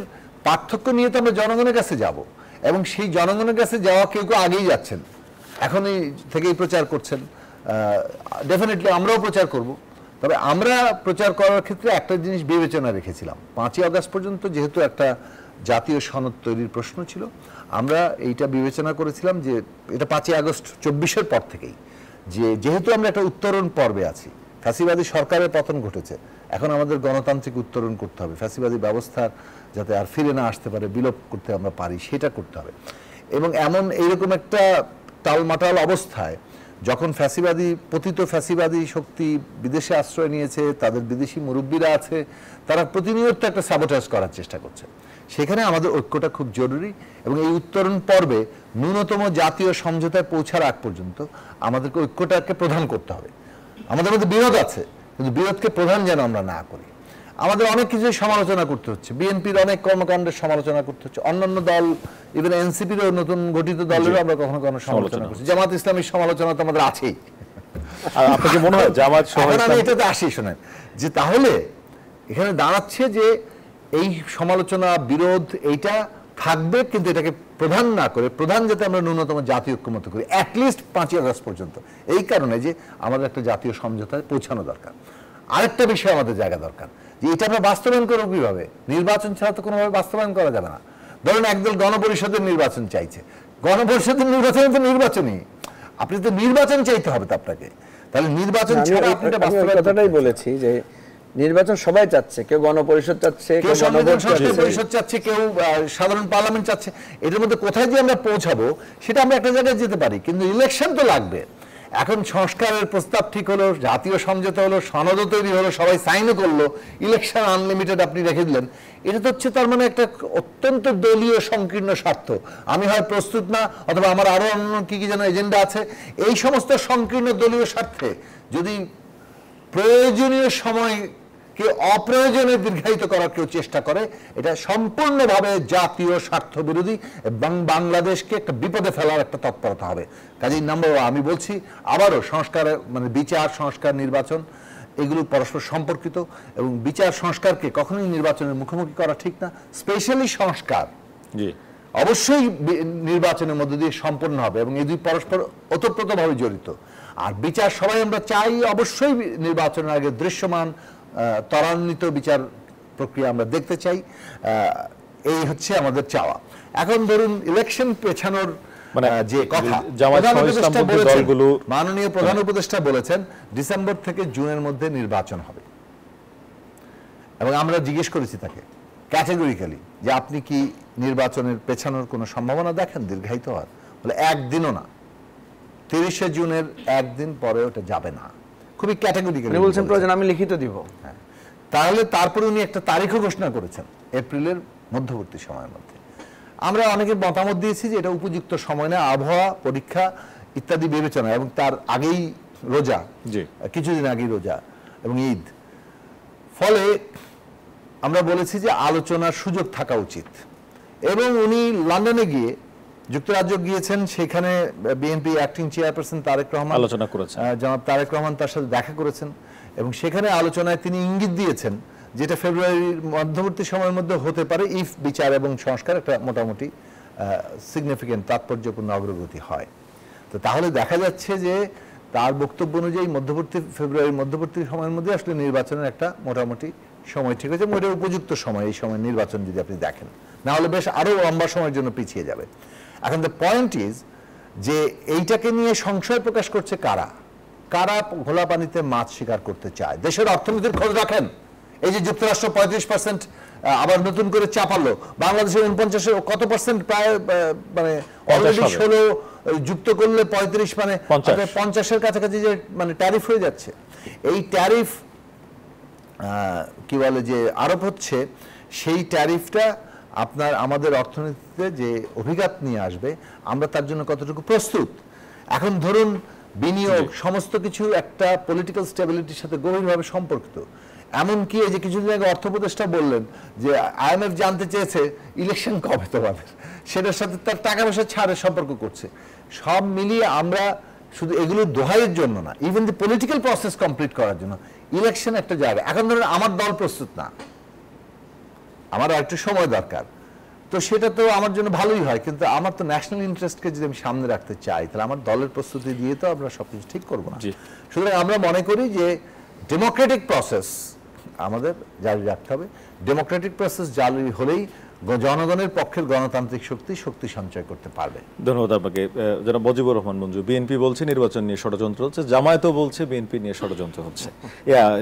পার্থক্য নিয়ে তো আমরা জনগণের কাছে যাব, এবং সেই জনগণের কাছে যাওয়া কেউ কেউ আগেই যাচ্ছেন, এখনই থেকেই প্রচার করছেন। ডেফিনেটলি আমরাও প্রচার করব। তবে আমরা প্রচার করার ক্ষেত্রে একটা জিনিস বিবেচনা রেখেছিলাম, 5ই আগস্ট পর্যন্ত যেহেতু একটা জাতীয় সনদ তৈরির প্রশ্ন ছিল, আমরা এইটা বিবেচনা করেছিলাম যে এটা 5ই আগস্ট 24-এর পর থেকেই, যেহেতু আমরা একটা উত্তরণ পর্বে আছি, ফ্যাসিবাদী সরকারের পতন ঘটেছে, এখন আমাদের গণতান্ত্রিক উত্তরণ করতে হবে, ফ্যাসিবাদী ব্যবস্থার যাতে আর ফিরে না আসতে পারে, বিলোপ করতে আমরা পারি, সেটা করতে হবে। এবং এইরকম একটা টালমাটাল অবস্থায় যখন পতিত ফ্যাসিবাদী শক্তি বিদেশে আশ্রয় নিয়েছে, তাদের বিদেশি মুরব্বীরা আছে, তারা প্রতিনিয়ত একটা সাবোটাজ করার চেষ্টা করছে, সেখানে আমাদের ঐক্যটা খুব জরুরি। এবং এই উত্তরণ পর্বে ন্যূনতম জাতীয় সমঝোতায় পৌঁছার আগ পর্যন্ত আমাদেরকে ঐক্যটাকে প্রধান করতে হবে। আমাদের মধ্যে বিরোধ আছে, কিন্তু বিরোধকে প্রধান যেন আমরা না করি। আমাদের অনেক কিছুই সমালোচনা করতে হচ্ছে, বিএনপির অনেক কর্মকাণ্ডের সমালোচনা করতে হচ্ছে, অন্যান্য দল, ইভেন এনসিপিরও নতুন গঠিত দলেরও আমরা কখনো কখনো সমালোচনা করছি, জামাত ইসলামীর সমালোচনা তো আমাদের আছেই। আপনাকে মনে হয় জামাত আমি এটাতে আসি, শোনেন, যে তাহলে এখানে দাঁড়াচ্ছে যে এই সমালোচনা বিরোধ এইটা থাকবে, কিন্তু এটাকে প্রধান না করে, প্রধান যাতে আমরা ন্যূনতম জাতীয় ঐক্যমত্য করি অ্যাটলিস্ট 5ই আগস্ট পর্যন্ত। এই কারণে যে আমাদের একটা জাতীয় সমঝোতায় পৌঁছানো দরকার। আরেকটা বিষয় আমাদের জায়গা দরকার, যে এটা আমরা বাস্তবায়ন করবো কিভাবে? নির্বাচন ছাড়া তো কোনোভাবে বাস্তবায়ন করা যাবে না। ধরুন একদল গণপরিষদের নির্বাচন চাইছে, গণপরিষদের নির্বাচন তো নির্বাচনই, আপনি তো নির্বাচন চাইতে হবে তো আপনাকে, তাহলে নির্বাচন ছাড়া আপনি এটা বাস্তবায়ন কথাটাই বলেছি যে নির্বাচন সবাই চাচ্ছে, কেউ গণপরিষদ চাচ্ছে, কেউ সংবিধান সংস্কার পরিষদ চাচ্ছে, কেউ সাধারণ পার্লামেন্ট চাচ্ছে। এটার মধ্যে কোথায় যে আমরা পৌঁছাবো সেটা আমরা একটা জায়গায় যেতে পারি, কিন্তু ইলেকশন তো লাগবে। এখন সংস্কারের প্রস্তাব ঠিক হলো, জাতীয় সমঝোতা হলো, সনদও তৈরি হলো, সবাই সাইনও করলো, ইলেকশন আনলিমিটেড আপনি রেখে দিলেন, এটা তো হচ্ছে তার মানে একটা অত্যন্ত দলীয় সংকীর্ণ স্বার্থ। আমি হয় প্রস্তুত না, অথবা আমার আরো অন্য কি কি যেন এজেন্ডা আছে। এই সমস্ত সংকীর্ণ দলীয় স্বার্থে যদি প্রয়োজনীয় সময় কেউ অপ্রয়োজনে দীর্ঘায়িত করার কেউ চেষ্টা করে, এটা সম্পূর্ণভাবে জাতীয় স্বার্থ বিরোধী এবং বাংলাদেশকে একটা বিপদে ফেলার একটা তৎপরতা হবে। কাজেই নাম্বার আমি বলছি আবারও, সংস্কার মানে বিচার, সংস্কার, নির্বাচন এগুলো পরস্পর সম্পর্কিত, এবং বিচার সংস্কারকে কখনোই নির্বাচনের মুখোমুখি করা ঠিক না। স্পেশালি সংস্কার অবশ্যই নির্বাচনের মধ্যে দিয়ে সম্পন্ন হবে, এবং এই দুই পরস্পর ওতপ্রোতভাবে জড়িত। আর বিচার সবাই আমরা চাই, অবশ্যই নির্বাচনের আগে দৃশ্যমান ত্বরান্বিত বিচার প্রক্রিয়া আমরা দেখতে চাই, এই হচ্ছে আমাদের চাওয়া। এখন ধরুন ইলেকশন পেছানোর যে কথা মাননীয় প্রধান উপদেষ্টা বলেছেন, ডিসেম্বর থেকে জুনের মধ্যে নির্বাচন হবে, এবং আমরা জিজ্ঞেস করেছি তাকে ক্যাটেগরিক্যালি যে আপনি কি নির্বাচনের পেছানোর কোনো সম্ভাবনা দেখেন দীর্ঘায়িত হওয়ার? বলে একদিনও না, 30শে জুনের একদিন পরে ওটা যাবে না। খুবই ক্যাটেগরিক্যালি বলছেন, প্রয়োজন আমি লিখিত দিব। তাহলে তারপরে উনি একটা তারিখও ঘোষণা করেছেন এপ্রিলের মধ্যবর্তী সময়ের মধ্যে। আমরা অনেকে মতামত দিয়েছি যে এটা উপযুক্ত সময় না, আবহাওয়া, পরীক্ষা ইত্যাদি বিবেচনা, এবং তার আগেই রোজা, কিছুদিন আগেই রোজা এবং ঈদ। ফলে আমরা বলেছি যে আলোচনার সুযোগ থাকা উচিত। এবং উনি লন্ডনে গিয়ে, যুক্তরাজ্য গিয়েছেন, সেখানে BNP acting chairperson Tarique Rahman আলোচনা করেছেন, জনাব তারেক রহমান তার সাথে দেখা করেছেন, এবং সেখানে আলোচনায় তিনি ইঙ্গিত দিয়েছেন যেটা ফেব্রুয়ারির মধ্যবর্তী সময়ের মধ্যে হতে পারে ইফ বিচার এবং সংস্কার একটা মোটামুটি সিগনিফিকেন্ট তাৎপর্যপূর্ণ অগ্রগতি হয়। তো তাহলে দেখা যাচ্ছে যে তার বক্তব্য অনুযায়ী ফেব্রুয়ারির মধ্যবর্তী সময়ের মধ্যে আসলে নির্বাচনের একটা মোটামুটি সময় ঠিক আছে, মোটা উপযুক্ত সময় এই সময় নির্বাচন যদি আপনি দেখেন, না হলে বেশ আরো লম্বা সময়ের জন্য পিছিয়ে যাবে। এখন দ্য পয়েন্ট ইজ যে এইটাকে নিয়ে সংশয় প্রকাশ করছে কারা? কারা ঘোলা পানিতে মাছ শিকার করতে চায়? দেশের অর্থনীতির খোঁজ রাখেন। এই যে যুক্তরাষ্ট্র 35% আবার নতুন করে চাপালো, বাংলাদেশের 49 কত পার্সেন্ট, প্রায় মানে অলরেডি 16 যুক্ত করলে 35, মানে 50-এর কাছাকাছি যে মানে ট্যারিফ হয়ে যাচ্ছে। এই ট্যারিফ কি বলে যে আরোপ হচ্ছে, সেই ট্যারিফটা আপনার আমাদের অর্থনীতিতে যে অভিঘাত নিয়ে আসবে, আমরা তার জন্য কতটুকু প্রস্তুত। এখন ধরুন বিনিয়োগ সমস্ত কিছু একটা পলিটিক্যাল স্টেবিলিটির সাথে গভীরভাবে সম্পর্কিত। এমনকি এই যে কিছুদিন আগে অর্থ উপদেষ্টা বললেন যে IMF জানতে চেয়েছে ইলেকশন কবে তোমাদের, সেটার সাথে তার টাকা পয়সা ছাড়ের সম্পর্ক করছে। সব মিলিয়ে আমরা শুধু এগুলো দোহাইয়ের জন্য না, ইভেন দি পলিটিক্যাল প্রসেস কমপ্লিট করার জন্য ইলেকশন একটা জায়গা। এখন ধরুন আমার দল প্রস্তুত না, আমার একটু সময় দরকার, তো সেটা তো আমার জন্য ভালোই হয়, কিন্তু আমার তো ন্যাশনাল ইন্টারেস্টকে যদি আমি সামনে রাখতে চাই, তাহলে আমার দলের প্রস্তুতি দিয়ে তো আমরা সবকিছু ঠিক করবো না। সুতরাং আমরা মনে করি যে ডেমোক্রেটিক প্রসেস আমাদের জারি রাখতে হবে। ডেমোক্রেটিক প্রসেস জারি হলেই জনগণের পক্ষের গণতান্ত্রিক শক্তি সঞ্চয় করতে পারবে। ধন্যবাদ আপনাকে। জনাব মুজিবুর রহমান মঞ্জু, বিএনপি বলছে নির্বাচন নিয়ে ষড়যন্ত্র হচ্ছে, জামায়াতও বলছে বিএনপি নিয়ে ষড়যন্ত্র হচ্ছে,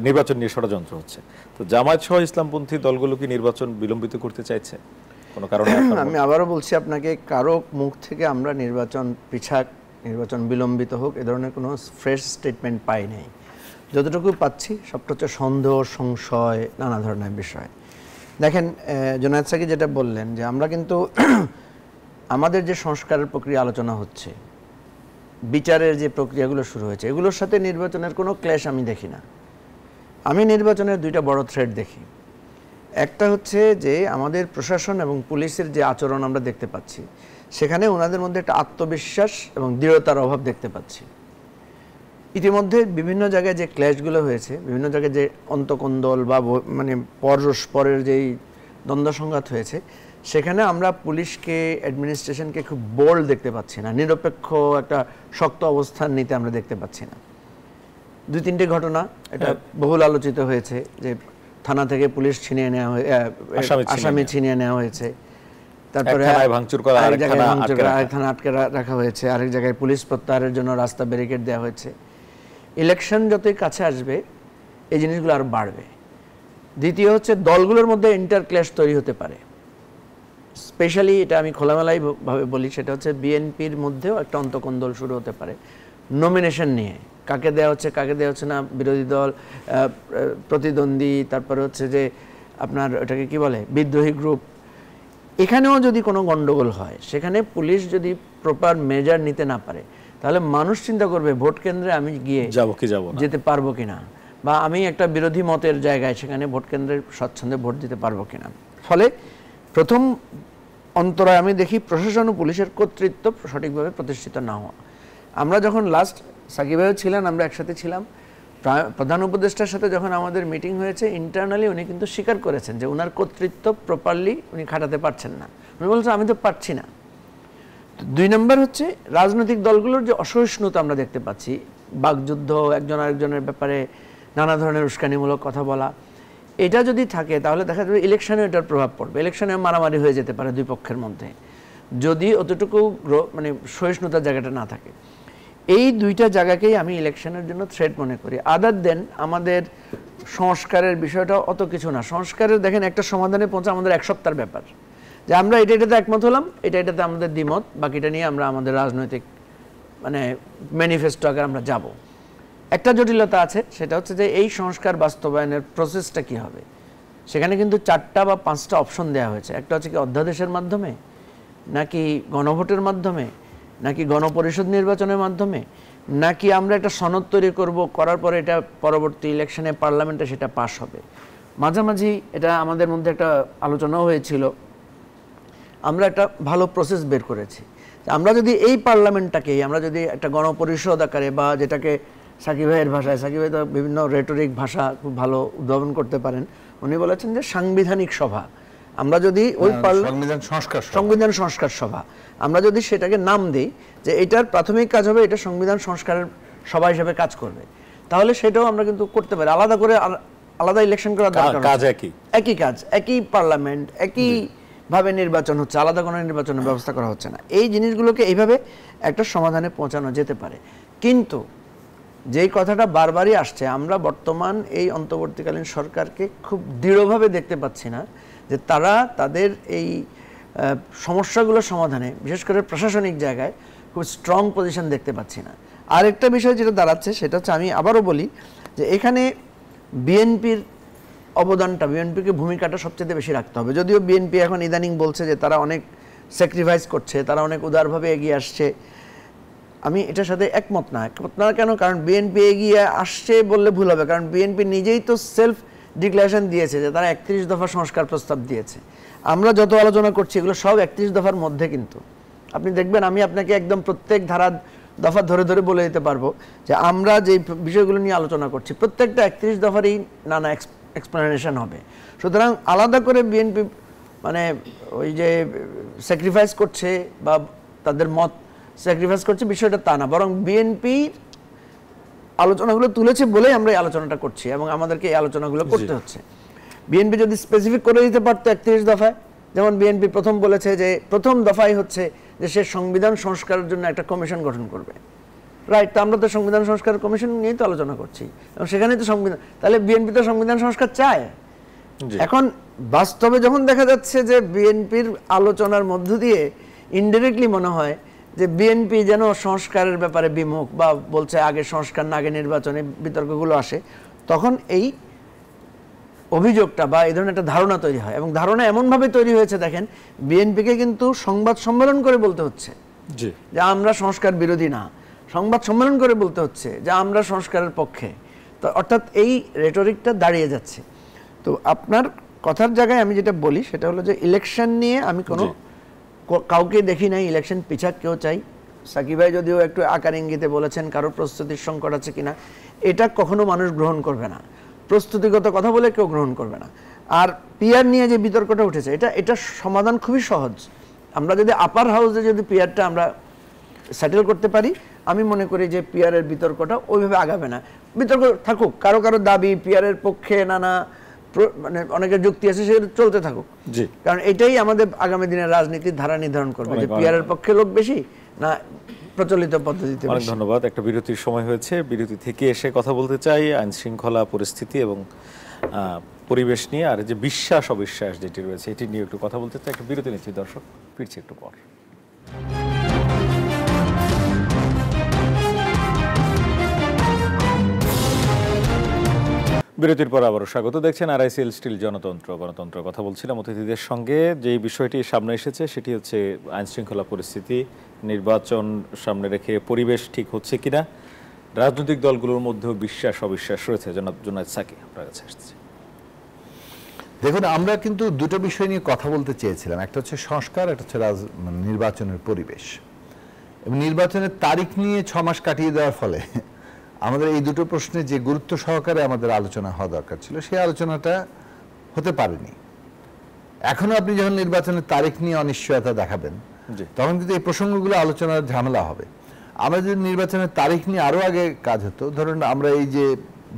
নির্বাচন নিয়ে ষড়যন্ত্র হচ্ছে। তো জামায়াত সহ ইসলামপন্থী দলগুলো কি নির্বাচন বিলম্বিত করতে চাইছে কোনো কারণে? আমি আবারও বলছি আপনাকে, কারো মুখ থেকে আমরা নির্বাচন নির্বাচন বিলম্বিত হোক এ ধরনের কোনো ফ্রেশ স্টেটমেন্ট পাই নাই। যতটুকু পাচ্ছি সবটা হচ্ছে সন্দেহ, সংশয়, নানা ধরনের বিষয়। দেখেন জুনায়েদ সাকি যেটা বললেন যে আমরা কিন্তু আমাদের যে সংস্কারের প্রক্রিয়া আলোচনা হচ্ছে, বিচারের যে প্রক্রিয়াগুলো শুরু হয়েছে, এগুলোর সাথে নির্বাচনের কোনো ক্ল্যাশ আমি দেখি না। আমি নির্বাচনের দুইটা বড় থ্রেড দেখি। একটা হচ্ছে যে আমাদের প্রশাসন এবং পুলিশের যে আচরণ আমরা দেখতে পাচ্ছি, সেখানে ওনাদের মধ্যে একটা আত্মবিশ্বাস এবং দৃঢ়তার অভাব দেখতে পাচ্ছি। ইতিমধ্যে বিভিন্ন জায়গায় যে ক্ল্যাশগুলো হয়েছে, বিভিন্ন জায়গায় যে অন্তকন্দল বা মানে পরস্পরের যেই দ্বন্দ্ব সংঘাত হয়েছে, সেখানে আমরা পুলিশকে, অ্যাডমিনিস্ট্রেশনকে খুব বোল্ড দেখতে পাচ্ছি না, নিরপেক্ষ একটা শক্ত অবস্থান নিতে আমরা দেখতে পাচ্ছি না। 2-3টি ঘটনা এটা বহুল আলোচিত হয়েছে যে থানা থেকে পুলিশ ছিনিয়ে নেওয়া আসামি ছিনিয়ে নেওয়া হয়েছে, তারপরে আরেক থানা আটকে রাখা হয়েছে, আরেক জায়গায় পুলিশ প্রত্যাহারের জন্য রাস্তা ব্যারিকেড দেওয়া হয়েছে। ইলেকশন যতই কাছে আসবে এই জিনিসগুলো আরো বাড়বে। দ্বিতীয় হচ্ছে দলগুলোর মধ্যে ইন্টারক্ল্যাশ তৈরি হতে পারে। স্পেশালি এটা আমি খোলামেলাই ভাবে বলি, সেটা হচ্ছে বিএনপির মধ্যেও একটা অন্তকন্দল শুরু হতে পারে নমিনেশন নিয়ে, কাকে দেওয়া হচ্ছে কাকে দেওয়া হচ্ছে না, বিরোধী দল, প্রতিদ্বন্দ্বী, তারপরে হচ্ছে যে আপনার ওটাকে কি বলে বিদ্রোহী গ্রুপ। এখানেও যদি কোনো গন্ডগোল হয়, সেখানে পুলিশ যদি প্রপার মেজার নিতে না পারে, তাহলে মানুষ চিন্তা করবে ভোট কেন্দ্রে আমি গিয়ে যেতে পারবো কিনা, বা আমি একটা বিরোধী মতের জায়গায় সেখানে ভোট কেন্দ্রে স্বচ্ছন্দে ভোট দিতে পারবো কিনা। ফলে প্রথম অন্তরায় আমি দেখি প্রশাসন ও পুলিশের কর্তৃত্ব সঠিকভাবে প্রতিষ্ঠিত না হওয়া। আমরা যখন লাস্ট সাকিব ভাইও ছিলেন, আমরা একসাথে ছিলাম, প্রধান উপদেষ্টার সাথে যখন আমাদের মিটিং হয়েছে, ইন্টারনালি উনি কিন্তু স্বীকার করেছেন যে ওনার কর্তৃত্ব প্রপারলি উনি খাটাতে পারছেন না। উনি বলছেন আমি তো পারছি না। 2 নম্বর হচ্ছে রাজনৈতিক দলগুলোর যে অসহিষ্ণুতা আমরা দেখতে পাচ্ছি, বাকযুদ্ধ, একজন আরেকজনের ব্যাপারে নানা ধরনের উস্কানিমূলক কথা বলা, এটা যদি থাকে তাহলে দেখা যাবে ইলেকশনে এটার প্রভাব পড়বে। ইলেকশনে মারামারি হয়ে যেতে পারে 2 পক্ষের মধ্যে, যদি অতটুকু মানে সহিষ্ণুতার জায়গাটা না থাকে। এই 2টা জায়গাকেই আমি ইলেকশনের জন্য থ্রেট মনে করি। আদার দেন আমাদের সংস্কারের বিষয়টা অত কিছু না। সংস্কারের দেখেন একটা সমাধানে পৌঁছা আমাদের 1 সপ্তাহের ব্যাপার, যে আমরা এটাতে একমত হলাম, এটাতে আমাদের দ্বিমত, বাকিটা নিয়ে আমরা আমাদের রাজনৈতিক মানে ম্যানিফেস্টো আকারে আমরা যাব। একটা জটিলতা আছে, সেটা হচ্ছে যে এই সংস্কার বাস্তবায়নের প্রসেসটা কি হবে। সেখানে কিন্তু 4টা বা 5টা অপশন দেওয়া হয়েছে। একটা হচ্ছে কি অধ্যাদেশের মাধ্যমে, নাকি গণভোটের মাধ্যমে, নাকি গণপরিষদ নির্বাচনের মাধ্যমে, নাকি আমরা একটা সনদ তৈরি করব, করার পরে এটা পরবর্তী ইলেকশনে পার্লামেন্টে সেটা পাস হবে। মাঝামাঝি এটা আমাদের মধ্যে একটা আলোচনাও হয়েছিল, আমরা একটা ভালো প্রসেস বের করেছি। আমরা যদি এই পার্লামেন্টটাকেই আমরা যদি একটা গণপরিষদ আকারে, বা যেটাকে সাকিব ভাইয়ের ভাষায়, সাকিব ভাই তো বিভিন্ন রেটরিক ভাষা খুব ভালো উদ্ভাবন করতে পারেন, উনি বলেছেন যে সাংবিধানিক সভা, আমরা যদি ওই সংবিধান সংস্কার সভা আমরা যদি সেটাকে নাম দিই যে এটার প্রাথমিক কাজ হবে এটা সংবিধান সংস্কারের সভা হিসেবে কাজ করবে, তাহলে সেটাও আমরা কিন্তু করতে পারি। আলাদা করে আলাদা ইলেকশন করার দরকার, কাজ একই কাজ, একই পার্লামেন্ট, একই ভাবে নির্বাচন হচ্ছে, আলাদা কোনো নির্বাচনের ব্যবস্থা করা হচ্ছে না। এই জিনিসগুলোকে এইভাবে একটা সমাধানে পৌঁছানো যেতে পারে। কিন্তু যেই কথাটা বারবারই আসছে, আমরা বর্তমান এই অন্তর্বর্তীকালীন সরকারকে খুব দৃঢ়ভাবে দেখতে পাচ্ছি না যে তারা তাদের এই সমস্যাগুলো সমাধানে, বিশেষ করে প্রশাসনিক জায়গায় খুব স্ট্রং পজিশন দেখতে পাচ্ছি না। আরেকটা বিষয় যেটা দাঁড়াচ্ছে সেটা হচ্ছে, আমি আবারও বলি যে এখানে বিএনপির অবদানটা, বিএনপিকে ভূমিকাটা সবচেয়ে বেশি রাখতে হবে। যদিও বিএনপি এখন ইদানিং বলছে যে তারা অনেক স্যাক্রিফাইস করছে, তারা অনেক উদারভাবে এগিয়ে আসছে, আমি এটার সাথে একমত না। কেন? কারণ বিএনপি এগিয়ে আসছে বললে ভুল হবে, কারণ বিএনপি নিজেই তো সেলফ ডিক্লারেশন দিয়েছে যে তারা 31 দফা সংস্কার প্রস্তাব দিয়েছে। আমরা যত আলোচনা করছি এগুলো সব 31 দফার মধ্যে, কিন্তু আপনি দেখবেন আমি আপনাকে একদম প্রত্যেক ধারা দফা ধরে ধরে বলে দিতে পারবো যে আমরা যে বিষয়গুলো নিয়ে আলোচনা করছি প্রত্যেকটা 31 দফারই নানা এক্সপ্লেনেশন হবে। সুতরাং আলাদা করে বিএনপি মানে ওই যে স্যাক্রিফাইস করছে বা তাদের মত স্যাক্রিফাইস করছে বিষয়টা তা না, বরং বিএনপির আলোচনাগুলো তুলেছে বলেই আমরা এই আলোচনাটা করছি এবং আমাদেরকে এই আলোচনাগুলো করতে হচ্ছে। বিএনপি যদি স্পেসিফিক করে দিতে পারতো 31 দফায়, যেমন বিএনপি প্রথম বলেছে যে প্রথম দফাই হচ্ছে যে সে সংবিধান সংস্কারের জন্য একটা কমিশন গঠন করবে, রাইট? তো আমরা তো সংবিধান সংস্কার কমিশন নিয়েই তো আলোচনা করছি এবং সেখানেই তো সংবিধান, তাহলে বিএনপি তো সংবিধান সংস্কার চায়। এখন বাস্তবে যখন দেখা যাচ্ছে যে বিএনপির আলোচনার মধ্য দিয়ে ইনডিরেক্টলি মনে হয় যে বিএনপি যেন সংস্কারের ব্যাপারে বিমুখ, বা বলছে আগে সংস্কার না আগে নির্বাচনে বিতর্কগুলো আসে, তখন এই অভিযোগটা বা এই ধরনের একটা ধারণা তৈরি হয়। এবং ধারণা এমনভাবে তৈরি হয়েছে, দেখেন বিএনপিকে কিন্তু সংবাদ সম্মেলন করে বলতে হচ্ছে যে আমরা সংস্কার বিরোধী না, সংবাদ সম্মেলন করে বলতে হচ্ছে যে আমরা সংস্কারের পক্ষে। তো অর্থাৎ এই রেটরিকটা দাঁড়িয়ে যাচ্ছে। তো আপনার কথার জায়গায় আমি যেটা বলি সেটা হলো যে ইলেকশন নিয়ে আমি কোনো কাউকে দেখি নাই ইলেকশন পিছাক কেউ চাই। সাকিব ভাই যদিও একটু আকার ইঙ্গিতে বলেছেন কারো প্রস্তুতির সংকট আছে কিনা, এটা কখনো মানুষ গ্রহণ করবে না, প্রস্তুতিগত কথা বলে কেউ গ্রহণ করবে না। আর পিআর নিয়ে যে বিতর্কটা উঠেছে, এটা সমাধান খুবই সহজ। আমরা যদি আপার হাউসে যদি পিআরটা আমরা সেটেল করতে পারি, আমি মনে করি যে পিআরের বিতর্কটা ওইভাবে আগাবে না। বিতর্ক থাকুক, কারো কারো দাবি পিআরের পক্ষে নানা মানে অনেকের যুক্তি আছে, সেটা চলতে থাকুক, কারণ এটাই আমাদের আগামী দিনের রাজনীতির ধারা নির্ধারণ করবে যে পিআরের পক্ষে লোক বেশি না প্রচলিত পদ্ধতিতে। অনেক ধন্যবাদ। একটা বিরতির সময় হয়েছে, বিরতি থেকে এসে কথা বলতে চাই আইন শৃঙ্খলা পরিস্থিতি এবং পরিবেশ নিয়ে, আর যে বিশ্বাস অবিশ্বাস যেটি রয়েছে এটি নিয়ে একটু কথা বলতে চাই। একটা বিরতি নিচ্ছি দর্শক, ফিরছি একটু পর। বিরতির পর আবারও স্বাগত। দেখছেন আরআইসিএল স্টিল গণতন্ত্র কথা বলছিলাম অতিথিদের সঙ্গে। যেই বিষয়টি সামনে এসেছে সেটি হচ্ছে আইন শৃঙ্খলা পরিস্থিতি, নির্বাচন সামনে রেখে পরিবেশ ঠিক হচ্ছে কিনা, রাজনৈতিক দলগুলোর মধ্যেও বিশ্বাস অবিশ্বাস রয়েছে। জনায়েদ সাকি, আপনার কাছে আসছে। দেখুন, আমরা কিন্তু দুটো বিষয় নিয়ে কথা বলতে চেয়েছিলাম, একটা হচ্ছে সংস্কার, একটা হচ্ছে নির্বাচনের পরিবেশ। এবং নির্বাচনের তারিখ নিয়ে 6 মাস কাটিয়ে দেওয়ার ফলে আমাদের এই দুটো প্রশ্নে যে গুরুত্ব সহকারে আমাদের আলোচনা হওয়া দরকার ছিল সেই আলোচনাটা হতে পারেনি। এখনো আপনি যখন নির্বাচনের তারিখ নিয়ে অনিশ্চয়তা দেখাবেন তখন কিন্তু এই প্রসঙ্গগুলো আলোচনার ঝামেলা হবে। আমরা যদি নির্বাচনের তারিখ নিয়ে আরো আগে কাজ হতো, ধরুন আমরা এই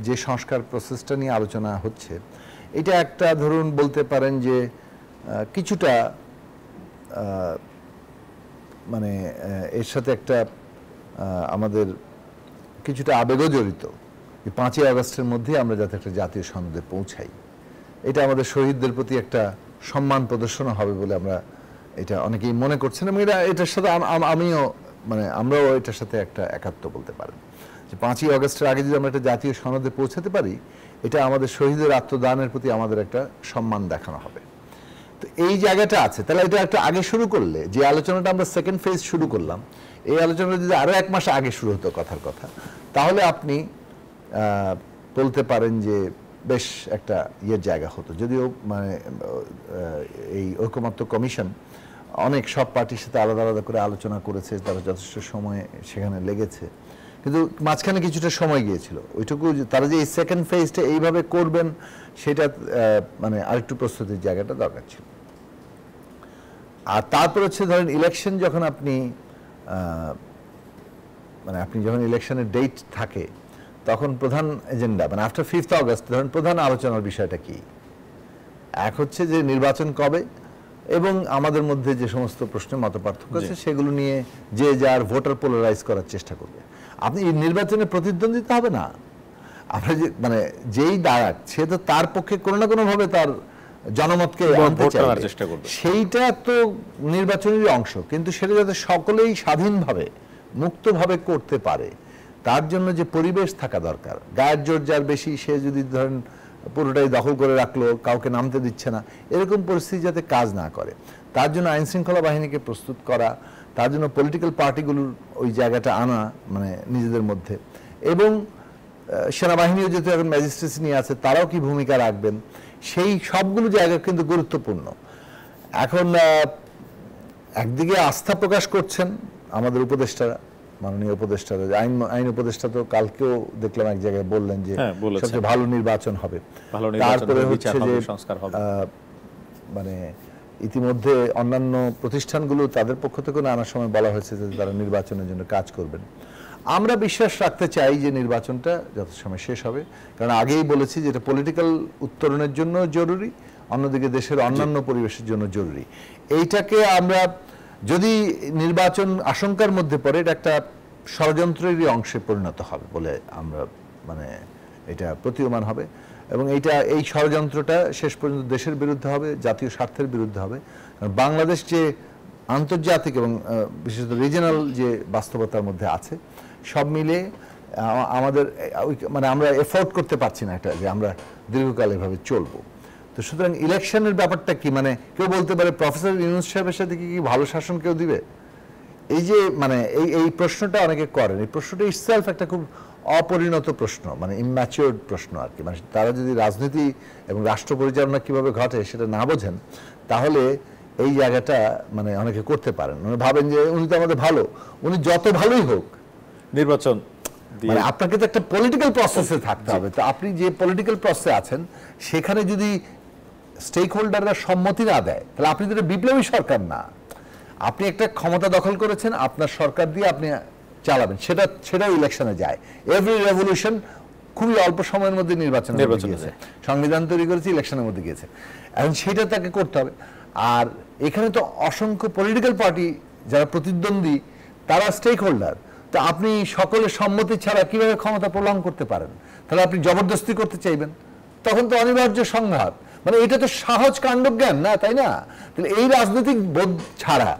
যে সংস্কার প্রসেসটা নিয়ে আলোচনা হচ্ছে, এটা একটা ধরুন বলতে পারেন যে কিছুটা মানে এর সাথে একটা আমাদের কিছুটা আবেগও জড়িত। 5ই আগস্টের মধ্যে আমরা যাতে একটা জাতীয় সনদে পৌঁছাই, এটা আমাদের শহীদদের প্রতি একটা সম্মান প্রদর্শন হবে বলে আমরা এটা অনেকেই মনে করছেন এবং এটার সাথে আমিও মানে আমরাও এটার সাথে একটা একাত্ম বলতে পারেন। যে 5ই আগস্টের আগে যদি আমরা একটা জাতীয় সনদে পৌঁছাতে পারি, এটা আমাদের শহীদের আত্মদানের প্রতি আমাদের একটা সম্মান দেখানো হবে। তো এই জায়গাটা আছে। তাহলে এটা একটা আগে শুরু করলে, যে আলোচনাটা আমরা সেকেন্ড ফেজ শুরু করলাম, এই আলোচনাটা যদি আরো 1 মাস আগে শুরু হতো কথার কথা, তাহলে আপনি বলতে পারেন যে বেশ একটা ইয়ের জায়গা হতো। যদিও মানে এই ঐকমত্য কমিশন অনেক সব পার্টির সাথে আলাদা আলাদা করে আলোচনা করেছে, তারা যথেষ্ট সময় সেখানে লেগেছে, কিন্তু মাঝখানে কিছুটা সময় গিয়েছিল। ওইটুকু তারা যে এই সেকেন্ড ফেজটা এইভাবে করবেন, সেটা মানে আরেকটু প্রস্তুতির জায়গাটা দরকার ছিল। আর তারপর হচ্ছে ধরেন ইলেকশন যখন আপনি মানে আপনি যখন ইলেকশনের ডেট থাকে, তখন প্রধান এজেন্ডা মানে আফটার 5th আগস্ট ধরেন প্রধান আলোচনার বিষয়টা কি? এক হচ্ছে যে নির্বাচন কবে, এবং আমাদের মধ্যে যে সমস্ত প্রশ্নে মতপার্থক্য আছে সেগুলো নিয়ে যে যার ভোটার পোলারাইজ করার চেষ্টা করবে। আপনি এই নির্বাচনে প্রতিদ্বন্দ্বিতা হবে না, আপনার যে মানে যেই দাঁড়াক সে তো তার পক্ষে কোনো না কোনো ভাবে তার জনমতকে আনতে চাইবে, সেইটা তো নির্বাচনেরই অংশ, কিন্তু সেটা যাতে সকলেই স্বাধীনভাবে মুক্তভাবে করতে পারে, তার জন্য যে পরিবেশ থাকা দরকার। গায়ের জোর যার বেশি, সে যদি ধরেন পুরোটাই দখল করে রাখলো, কাউকে নামতে দিচ্ছে না, এরকম পরিস্থিতি যাতে কাজ না করে, তার জন্য আইন শৃঙ্খলা বাহিনীকে প্রস্তুত করা, তার জন্য পলিটিক্যাল পার্টিগুলোর ওই জায়গাটা আনা মানে নিজেদের মধ্যে, এবং সেনাবাহিনীও যেহেতু এখন ম্যাজিস্ট্রেসি নিয়ে আছে, তারাও কি ভূমিকা রাখবেন, সেই সবগুলো জায়গা কিন্তু গুরুত্বপূর্ণ। এখন একদিকে আস্থা প্রকাশ করছেন আমাদের উপদেষ্টারা, মাননীয় উপদেষ্টারা, আইন উপদেষ্টা তো কালকেও দেখলাম এক জায়গায় বললেন যে সবচেয়ে ভালো নির্বাচন হবে। তারপরে হচ্ছে যে মানে ইতিমধ্যে অন্যান্য প্রতিষ্ঠানগুলো তাদের পক্ষ থেকে নানা সময় বলা হয়েছে যে তারা নির্বাচনের জন্য কাজ করবেন। আমরা বিশ্বাস রাখতে চাই যে নির্বাচনটা যথাসময়ে শেষ হবে, কারণ আগেই বলেছি যে এটা পলিটিক্যাল উত্তরণের জন্য জরুরি, অন্যদিকে দেশের অন্যান্য পরিবেশের জন্য জরুরি। এইটাকে আমরা যদি নির্বাচন আশঙ্কার মধ্যে পড়ে, এটা একটা ষড়যন্ত্রেরই অংশে পরিণত হবে বলে আমরা মানে এটা প্রতীয়মান হবে, এবং এই ষড়যন্ত্রটা শেষ পর্যন্ত দেশের বিরুদ্ধে হবে, জাতীয় স্বার্থের বিরুদ্ধে হবে। কারণ বাংলাদেশ যে আন্তর্জাতিক এবং বিশেষত রিজিনাল যে বাস্তবতার মধ্যে আছে, সব মিলে আমাদের মানে আমরা এফোর্ড করতে পারছি না এটা যে আমরা দীর্ঘকাল এভাবে চলবো। তো সুতরাং ইলেকশনের ব্যাপারটা কি, মানে কেউ বলতে পারে প্রফেসর ইউনূস সাহেবের সাথে কি ভালো শাসন কেউ দিবে? এই যে মানে এই প্রশ্নটা অনেকে করেন, এই প্রশ্নটা ইটসেলফ একটা খুব অপরিণত প্রশ্ন, মানে ইম্যাচিওর্ড প্রশ্ন আর কি। মানে তারা যদি রাজনীতি এবং রাষ্ট্র পরিচালনা কিভাবে ঘটে সেটা না বোঝেন, তাহলে এই জায়গাটা মানে অনেকে করতে পারেন, উনি ভাবেন যে উনি তো আমাদের ভালো, উনি যত ভালোই হোক নির্বাচন মানে আপনাকে তো একটা পলিটিক্যাল প্রসেসে থাকতে হবে। তো আপনি যে পলিটিক্যাল প্রসেসে আছেন, সেখানে যদি স্টেক হোল্ডাররা সম্মতি না দেয়, তাহলে আপনি তো বিপ্লবী সরকার না, আপনি একটা ক্ষমতা দখল করেছেন, আপনার সরকার দিয়ে আপনি চালাবেন, সেটা ইলেকশনে যায়। এভরি রেভলিউশন খুবই অল্প সময়ের মধ্যে নির্বাচনে গিয়েছে, সংবিধান তৈরি করেছে, ইলেকশনের মধ্যে গিয়েছে, এখন সেটা তাকে করতে হবে। আর এখানে তো অসংখ্য পলিটিক্যাল পার্টি যারা প্রতিদ্বন্দ্বী, তারা স্টেক হোল্ডার। তো আপনি সকলের সম্মতি ছাড়া কিভাবে ক্ষমতা প্রলং করতে পারেন? তাহলে আপনি জবরদস্তি করতে চাইবেন, তখন তো অনিবার্য সংঘাত। মানে এটা তো সহজ কাণ্ডজ্ঞান না, তাই না? তাহলে এই রাজনৈতিক বোধ ছাড়া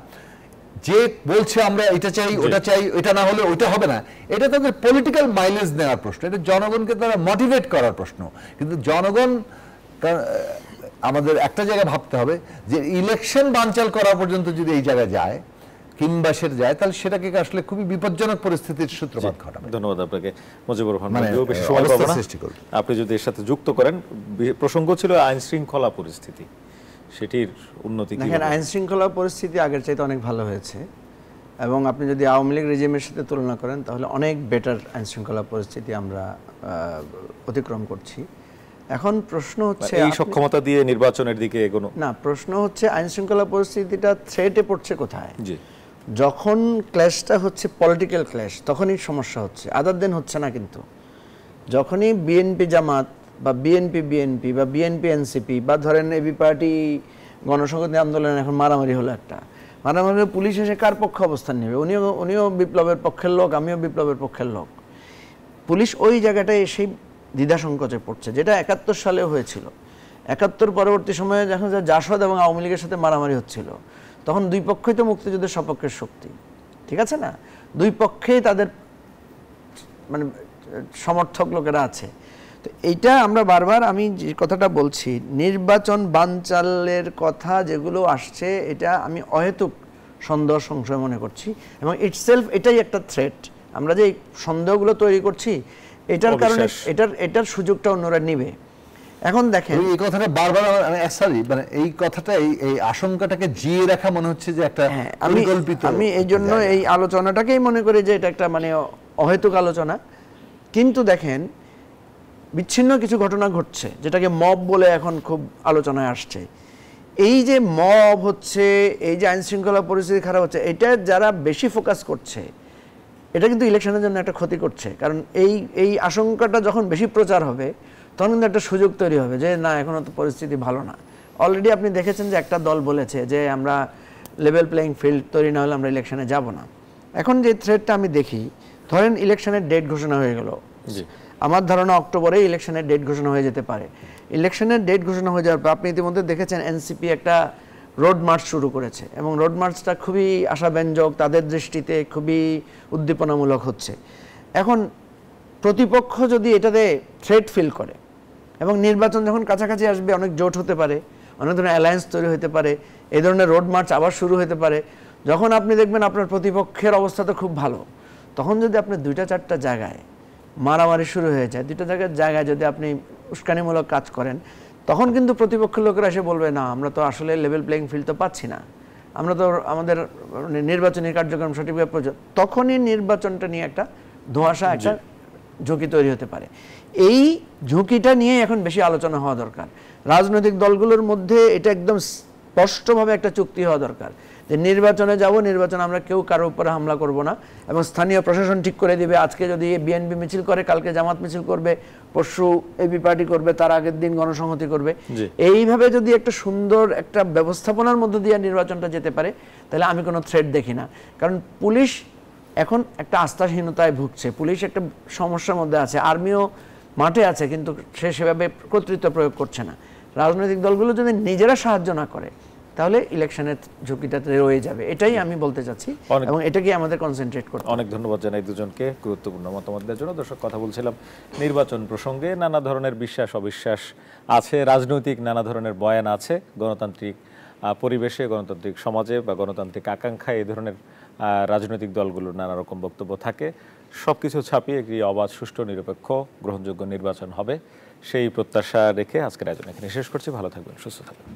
যে বলছে আমরা এটা চাই, ওটা চাই, এটা না হলে ওইটা হবে না, এটা তাদের পলিটিক্যাল মাইলেজ নেওয়ার প্রশ্ন, এটা জনগণকে তারা মোটিভেট করার প্রশ্ন। কিন্তু জনগণ, আমাদের একটা জায়গায় ভাবতে হবে যে ইলেকশন বানচাল করা পর্যন্ত যদি এই জায়গায় যায় কিংবা সেটা যায়, তাহলে সেটাকে আসলে খুবই বিপজ্জনক পরিস্থিতির সূত্রপাত ঘটাবে। ধন্যবাদ আপনাকে মুজিবুর রহমান। বেশি সময় পাবো না, আপনি যদি এর সাথে যুক্ত করেন। প্রসঙ্গ ছিল আইন শৃঙ্খলা পরিস্থিতি, সেটির উন্নতি কি? দেখেন, আইন শৃঙ্খলা পরিস্থিতি আগের চাইতে অনেক ভালো হয়েছে, এবং আপনি যদি আওয়ামী লীগ রেজিমের সাথে তুলনা করেন, তাহলে অনেক বেটার আইন শৃঙ্খলা পরিস্থিতি আমরা অতিক্রম করছি। এখন প্রশ্ন হচ্ছে এই সক্ষমতা দিয়ে নির্বাচনের দিকে এগোনো না, প্রশ্ন হচ্ছে আইন শৃঙ্খলা পরিস্থিতিটা থ্রেটে পড়ছে কোথায়? যখন ক্ল্যাশটা হচ্ছে পলিটিক্যাল ক্ল্যাশ, তখনই সমস্যা হচ্ছে, আদার দেন হচ্ছে না। কিন্তু যখনই বিএনপি জামাত বা বিএনপি বা বিএনপি এনসিপি বা ধরেন এবি পার্টি গণসংহতি আন্দোলন এখন মারামারি হলো, একটা মারামারি, পুলিশ এসে কার পক্ষে অবস্থান নেবে? উনিও বিপ্লবের পক্ষের লোক, আমিও বিপ্লবের পক্ষের লোক। পুলিশ ওই জায়গাটায় এসেই দ্বিধা সংকোচে পড়ছে, যেটা 71 সালেও হয়েছিল। 71 পরবর্তী সময়ে যখন জাসদ এবং আওয়ামী লীগের সাথে মারামারি হচ্ছিল, তখন দুই পক্ষই তো মুক্তিযুদ্ধের সপক্ষের শক্তি, ঠিক আছে না? দুই পক্ষেই তাদের মানে সমর্থক লোকেরা আছে। তো এইটা আমরা বারবার, আমি যে কথাটা বলছি, নির্বাচন বানচালের কথা যেগুলো আসছে, এটা আমি অহেতুক সন্দেহ সংশয় মনে করছি, এবং ইটসেলফ এটাই একটা থ্রেট। আমরা যে এই সন্দেহগুলো তৈরি করছি, এটার কারণে এটার সুযোগটা অন্যরা নিবে। এখন দেখেন এই কথাটা বারবার সরি, মানে এই কথাটা এই আশঙ্কাটাকে জিয়ে রাখা মনে হচ্ছে যে একটা পরিকল্পিত। আমি এই জন্য এই আলোচনাটাকেই মনে করি যে এটা একটা মানে অহেতুক আলোচনা। কিন্তু দেখেন, বিচ্ছিন্ন কিছু ঘটনা ঘটছে, যেটাকে মব বলে এখন খুব আলোচনায় আসছে। এই যে মব হচ্ছে, এই যে আইন শৃঙ্খলা পরিস্থিতি খারাপ হচ্ছে, এটা যারা বেশি ফোকাস করছে, এটা কিন্তু ইলেকশনের জন্য একটা ক্ষতি করছে। কারণ এই আশঙ্কাটা যখন বেশি প্রচার হবে, তখন কিন্তু একটা সুযোগ তৈরি হবে যে না, এখনো তো পরিস্থিতি ভালো না। অলরেডি আপনি দেখেছেন যে একটা দল বলেছে যে আমরা লেভেল প্লেইং ফিল্ড তৈরি না হলে আমরা ইলেকশনে যাব না। এখন যে থ্রেটটা আমি দেখি, ধরেন ইলেকশনের ডেট ঘোষণা হয়ে গেল, আমার ধারণা অক্টোবরে ইলেকশনের ডেট ঘোষণা হয়ে যেতে পারে। ইলেকশনের ডেট ঘোষণা হয়ে যাওয়ার পর আপনি ইতিমধ্যে দেখেছেন এনসিপি একটা রোড মার্চ শুরু করেছে, এবং রোড মার্চটা খুবই আশাব্যঞ্জক, তাদের দৃষ্টিতে খুবই উদ্দীপনামূলক হচ্ছে। এখন প্রতিপক্ষ যদি এটাতে থ্রেট ফিল করে, এবং নির্বাচন যখন কাছাকাছি আসবে, অনেক জোট হতে পারে, অনেক ধরনের অ্যালায়েন্স তৈরি হতে পারে, এই ধরনের রোড মার্চ আবার শুরু হতে পারে। যখন আপনি দেখবেন আপনার প্রতিপক্ষের অবস্থা তো খুব ভালো, তখন যদি আপনি 2-4টা জায়গায় মারামারি শুরু হয়ে যায়, 2টা জায়গায় যদি আপনি উস্কানিমূলক কাজ করেন, তখন কিন্তু প্রতিপক্ষের লোকেরা এসে বলবে না, আমরা তো আসলে লেভেল প্লেইং ফিল্ড তো পাচ্ছি না, আমরা তো আমাদের নির্বাচনী কার্যক্রম সঠিকভাবে তখনই নির্বাচনটা নিয়ে একটা ধোঁয়াশা, একটা ঝুঁকি তৈরি হতে পারে। এই ঝুঁকিটা নিয়ে এখন বেশি আলোচনা হওয়া দরকার। রাজনৈতিক দলগুলোর মধ্যে এটা একদম স্পষ্টভাবে একটা চুক্তি হওয়া দরকার যে নির্বাচনে যাব, নির্বাচন আমরা কেউ কারোর উপরে হামলা করব না, এবং স্থানীয় প্রশাসন ঠিক করে দিবে আজকে যদি বিএনপি মিছিল করে, কালকে জামাত মিছিল করবে, পরশু এবি পার্টি করবে, তার আগের দিন গণসংহতি করবে। এইভাবে যদি একটা সুন্দর একটা ব্যবস্থাপনার মধ্য দিয়ে নির্বাচনটা যেতে পারে, তাহলে আমি কোনো থ্রেট দেখি না। কারণ পুলিশ এখন একটা আস্থাহীনতায় ভুগছে, পুলিশ একটা সমস্যার মধ্যে আছে, আর্মিও মাঠে আছে, কিন্তু সে সেভাবে কর্তৃত্ব প্রয়োগ করছে না। রাজনৈতিক দলগুলো যদি নিজেরা সাহায্য না করে, তাহলে ইলেকশনের ঝুঁকিটাতে রয়ে যাবে। এটাই আমি বলতে চাচ্ছি, এবং এটাকে আমাদের কনসেন্ট্রেট করতে। অনেক ধন্যবাদ জানাই দুজনকে গুরুত্বপূর্ণ মতামত দেওয়ার জন্য। দর্শক, কথা বলছিলাম নির্বাচন প্রসঙ্গে। নানা ধরনের বিশ্বাস অবিশ্বাস আছে, রাজনৈতিক নানা ধরনের বয়ান আছে, গণতান্ত্রিক পরিবেশে, গণতান্ত্রিক সমাজে বা গণতান্ত্রিক আকাঙ্ক্ষায় এই ধরনের রাজনৈতিক দলগুলোর নানা রকম বক্তব্য থাকে। সবকিছু ছাপিয়ে একটি অবাধ, সুষ্ঠু, নিরপেক্ষ, গ্রহণযোগ্য নির্বাচন হবে, সেই প্রত্যাশা রেখে আজকের আয়োজন এখানে শেষ করছি। ভালো থাকবেন, সুস্থ থাকবেন।